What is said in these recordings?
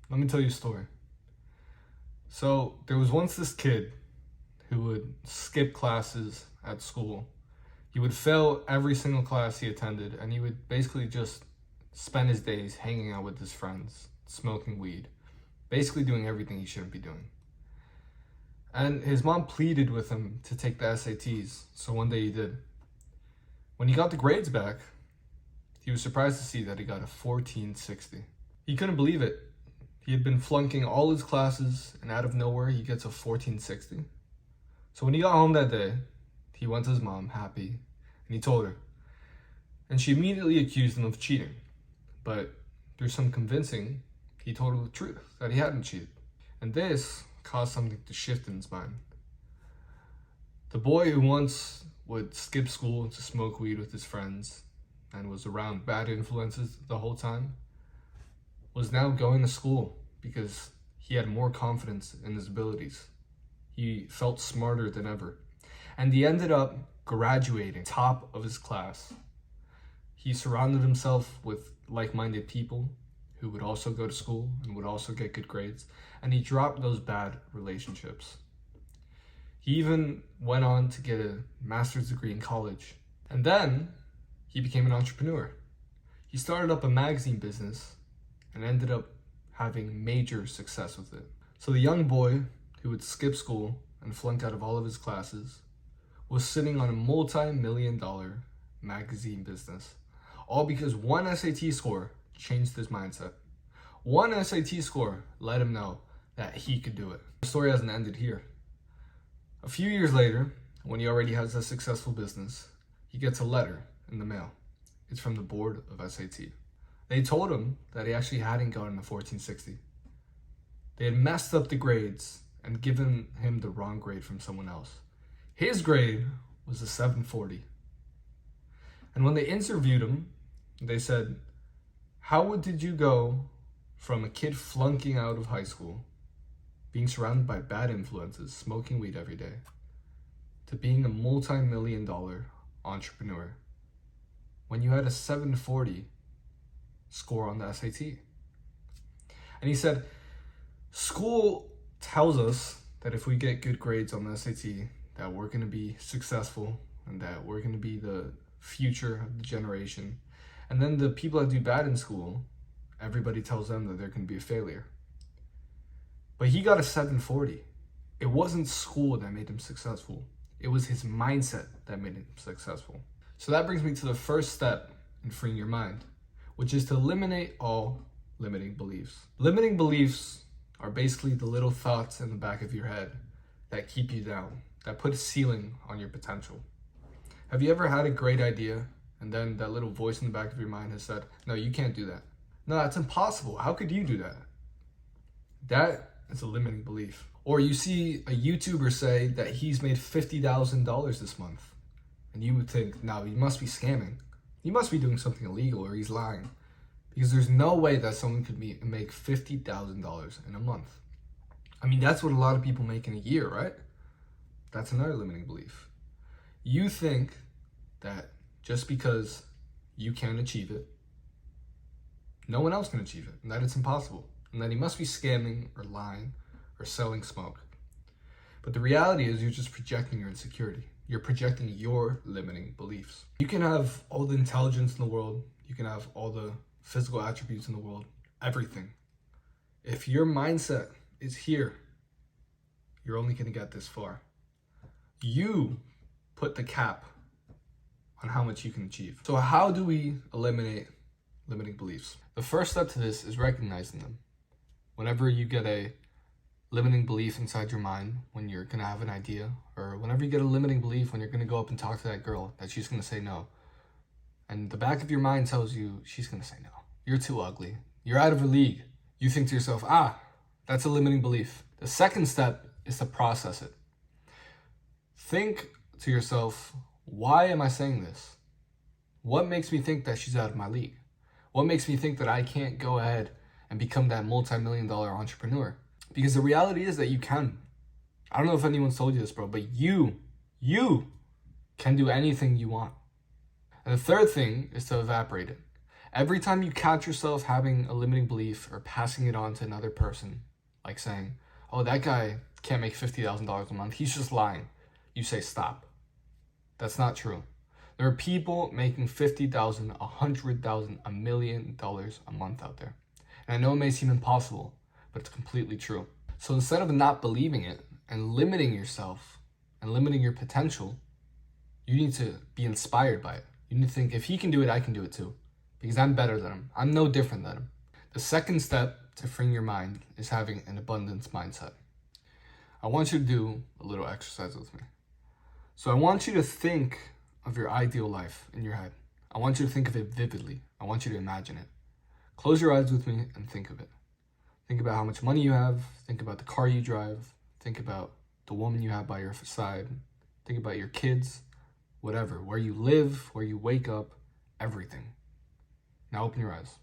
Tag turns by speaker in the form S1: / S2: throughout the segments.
S1: Let me tell you a story. So there was once this kid who would skip classes at school. He would fail every single class he attended, and he would basically just spend his days hanging out with his friends, smoking weed, basically doing everything he shouldn't be doing. And his mom pleaded with him to take the SATs, so one day he did. When he got the grades back, he was surprised to see that he got a 1460. He couldn't believe it. He had been flunking all his classes, and out of nowhere, he gets a 1460. So when he got home that day, he went to his mom, happy, and he told her. And she immediately accused him of cheating. But through some convincing, he told her the truth, that he hadn't cheated. And this caused something to shift in his mind. The boy who once would skip school to smoke weed with his friends and was around bad influences the whole time was now going to school because he had more confidence in his abilities. He felt smarter than ever. And he ended up graduating top of his class. He surrounded himself with like-minded people who would also go to school and would also get good grades. And he dropped those bad relationships. He even went on to get a master's degree in college. And then he became an entrepreneur. He started up a magazine business and ended up having major success with it. So the young boy who would skip school and flunk out of all of his classes was sitting on a multi-million-dollar magazine business, all because one SAT score changed his mindset. One SAT score let him know that he could do it. The story hasn't ended here. A few years later, when he already has a successful business, he gets a letter in the mail. It's from the board of SAT. They told him that he actually hadn't gotten a 1460. They had messed up the grades and given him the wrong grade from someone else. His grade was a 740. And when they interviewed him, they said, how did you go from a kid flunking out of high school, being surrounded by bad influences, smoking weed every day, to being a multi-million-dollar entrepreneur when you had a 740 score on the SAT? And he said, school tells us that if we get good grades on the SAT, that we're going to be successful and that we're going to be the future of the generation. And then the people that do bad in school, everybody tells them that they're going to be a failure. But he got a 740. It wasn't school that made him successful. It was his mindset that made him successful. So that brings me to the first step in freeing your mind, which is to eliminate all limiting beliefs. Limiting beliefs are basically the little thoughts in the back of your head that keep you down, that put a ceiling on your potential. Have you ever had a great idea and then that little voice in the back of your mind has said, no, you can't do that. No, that's impossible. How could you do that? That is a limiting belief. Or you see a YouTuber say that he's made $50,000 this month. And you would think, no, he must be scamming. He must be doing something illegal or he's lying. Because there's no way that someone could make $50,000 in a month. I mean, that's what a lot of people make in a year, right? That's another limiting belief. You think that just because you can achieve it, no one else can achieve it, and that it's impossible, and that he must be scamming or lying or selling smoke. But the reality is you're just projecting your insecurity. You're projecting your limiting beliefs. You can have all the intelligence in the world. You can have all the physical attributes in the world, everything. If your mindset is here, you're only going to get this far. You put the cap on how much you can achieve. So how do we eliminate limiting beliefs? The first step to this is recognizing them. Whenever you get a limiting belief inside your mind, when you're going to have an idea, or whenever you get a limiting belief when you're going to go up and talk to that girl, that she's going to say no. And the back of your mind tells you she's going to say no. You're too ugly. You're out of her league. You think to yourself, that's a limiting belief. The second step is to process it. Think to yourself, why am I saying this? What makes me think that she's out of my league? What makes me think that I can't go ahead and become that multi-million-dollar entrepreneur? Because the reality is that you can. I don't know if anyone's told you this, bro, but you can do anything you want. And the third thing is to evaporate it. Every time you catch yourself having a limiting belief or passing it on to another person, like saying, oh, that guy can't make $50,000 a month, he's just lying, you say, stop. That's not true. There are people making $50,000, $100,000, $1 million a month out there. And I know it may seem impossible, but it's completely true. So instead of not believing it and limiting yourself and limiting your potential, you need to be inspired by it. You need to think, if he can do it, I can do it too. Because I'm better than him. I'm no different than him. The second step to freeing your mind is having an abundance mindset. I want you to do a little exercise with me. So I want you to think of your ideal life in your head. I want you to think of it vividly. I want you to imagine it. Close your eyes with me and think of it. Think about how much money you have. Think about the car you drive. Think about the woman you have by your side. Think about your kids, whatever, where you live, where you wake up, everything. Now open your eyes.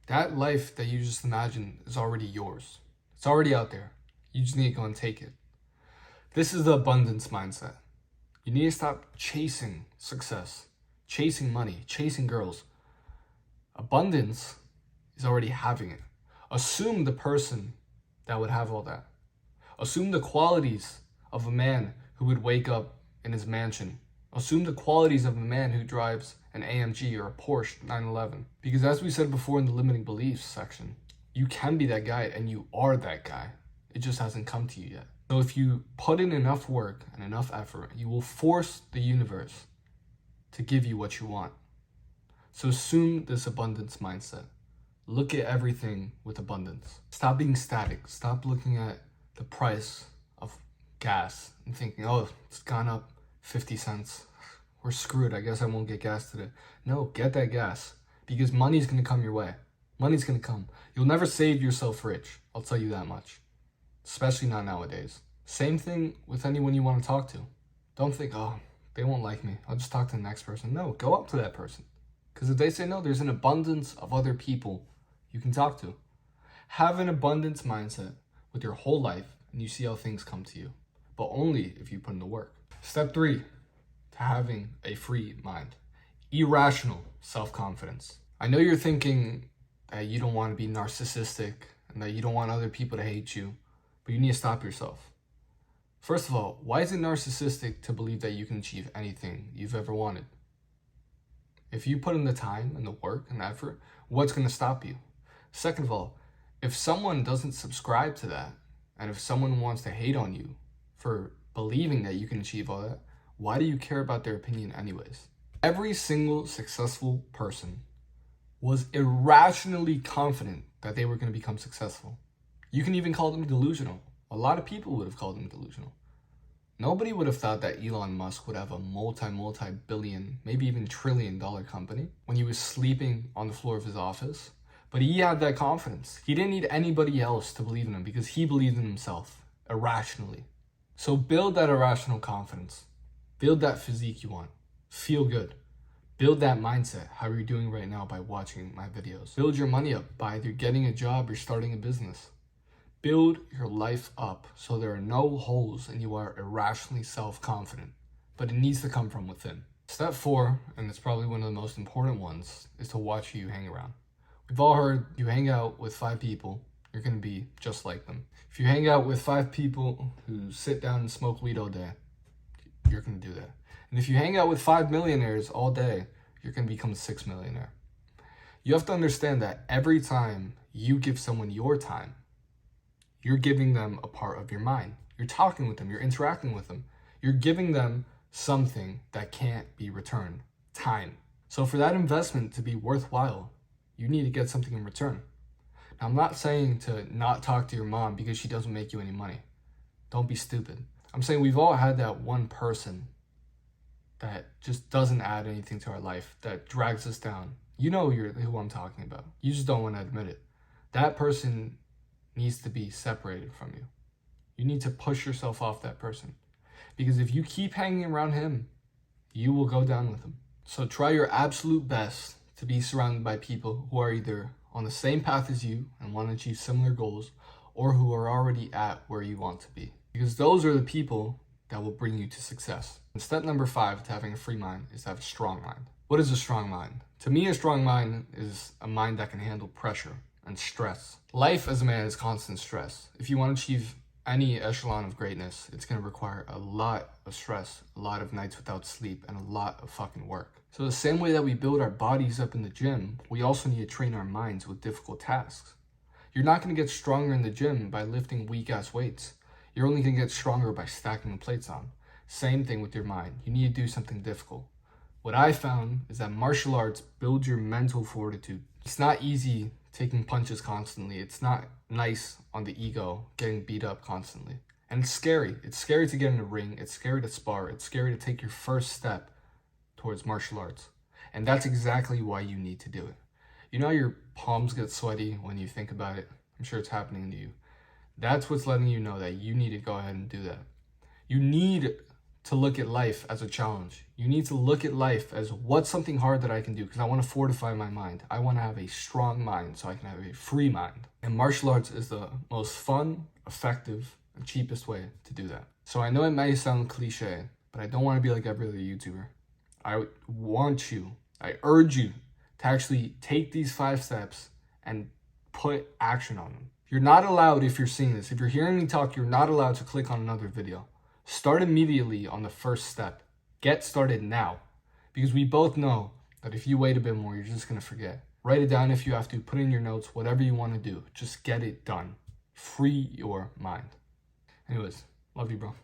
S1: That life that you just imagined is already yours. It's already out there. You just need to go and take it. This is the abundance mindset. You need to stop chasing success, chasing money, chasing girls. Abundance is already having it. Assume the person that would have all that. Assume the qualities of a man who would wake up in his mansion. Assume the qualities of a man who drives an AMG or a Porsche 911. Because as we said before in the limiting beliefs section, you can be that guy and you are that guy. It just hasn't come to you yet. So if you put in enough work and enough effort, you will force the universe to give you what you want. So assume this abundance mindset. Look at everything with abundance. Stop being static. Stop looking at the price of gas and thinking, oh, it's gone up 50 cents. We're screwed. I guess I won't get gas today. No, get that gas because money's going to come your way. Money's going to come. You'll never save yourself rich. I'll tell you that much. Especially not nowadays. Same thing with anyone you want to talk to. Don't think, oh, they won't like me. I'll just talk to the next person. No, go up to that person. Because if they say no, there's an abundance of other people you can talk to. Have an abundance mindset with your whole life and you see how things come to you. But only if you put in the work. Step 3 to having a free mind. Irrational self-confidence. I know you're thinking that you don't want to be narcissistic and that you don't want other people to hate you. But you need to stop yourself. First of all, why is it narcissistic to believe that you can achieve anything you've ever wanted? If you put in the time and the work and the effort, what's going to stop you? Second of all, if someone doesn't subscribe to that, and if someone wants to hate on you for believing that you can achieve all that, why do you care about their opinion anyways? Every single successful person was irrationally confident that they were going to become successful. You can even call them delusional. A lot of people would have called them delusional. Nobody would have thought that Elon Musk would have a multi-billion, maybe even trillion-dollar company when he was sleeping on the floor of his office. But he had that confidence. He didn't need anybody else to believe in him because he believed in himself, irrationally. So build that irrational confidence. Build that physique you want. Feel good. Build that mindset, how you're doing right now by watching my videos. Build your money up by either getting a job or starting a business. Build your life up so there are no holes and you are irrationally self-confident, but it needs to come from within. Step 4, and it's probably one of the most important ones, is to watch who you hang around. We've all heard you hang out with 5 people, you're going to be just like them. If you hang out with 5 people who sit down and smoke weed all day, you're going to do that. And if you hang out with 5 millionaires all day, you're going to become a 6 millionaire. You have to understand that every time you give someone your time, you're giving them a part of your mind. You're talking with them. You're interacting with them. You're giving them something that can't be returned. Time. So for that investment to be worthwhile, you need to get something in return. Now, I'm not saying to not talk to your mom because she doesn't make you any money. Don't be stupid. I'm saying we've all had that one person that just doesn't add anything to our life, that drags us down. You know who I'm talking about. You just don't want to admit it. That person needs to be separated from you. You need to push yourself off that person. Because if you keep hanging around him, you will go down with him. So try your absolute best to be surrounded by people who are either on the same path as you and want to achieve similar goals, or who are already at where you want to be. Because those are the people that will bring you to success. And step number 5 to having a free mind is to have a strong mind. What is a strong mind? To me, a strong mind is a mind that can handle pressure and stress. Life as a man is constant stress. If you want to achieve any echelon of greatness, it's going to require a lot of stress, a lot of nights without sleep, and a lot of fucking work. So the same way that we build our bodies up in the gym, we also need to train our minds with difficult tasks. You're not going to get stronger in the gym by lifting weak-ass weights. You're only going to get stronger by stacking the plates on. Same thing with your mind. You need to do something difficult. What I found is that martial arts builds your mental fortitude. It's not easy taking punches constantly. It's not nice on the ego getting beat up constantly. And it's scary. It's scary to get in the ring. It's scary to spar. It's scary to take your first step towards martial arts. And that's exactly why you need to do it. You know how your palms get sweaty when you think about it? I'm sure it's happening to you. That's what's letting you know that you need to go ahead and do that. You need to look at life as a challenge. You need to look at life as what's something hard that I can do, because I want to fortify my mind. I want to have a strong mind so I can have a free mind. And martial arts is the most fun, effective, and cheapest way to do that. So I know it may sound cliche, but I don't want to be like every other YouTuber. I urge you to actually take these 5 steps and put action on them. You're not allowed, if you're seeing this, if you're hearing me talk, you're not allowed to click on another video. Start immediately on the first step. Get started now. Because we both know that if you wait a bit more, you're just going to forget. Write it down if you have to. Put in your notes, whatever you want to do. Just get it done. Free your mind. Anyways, love you, bro.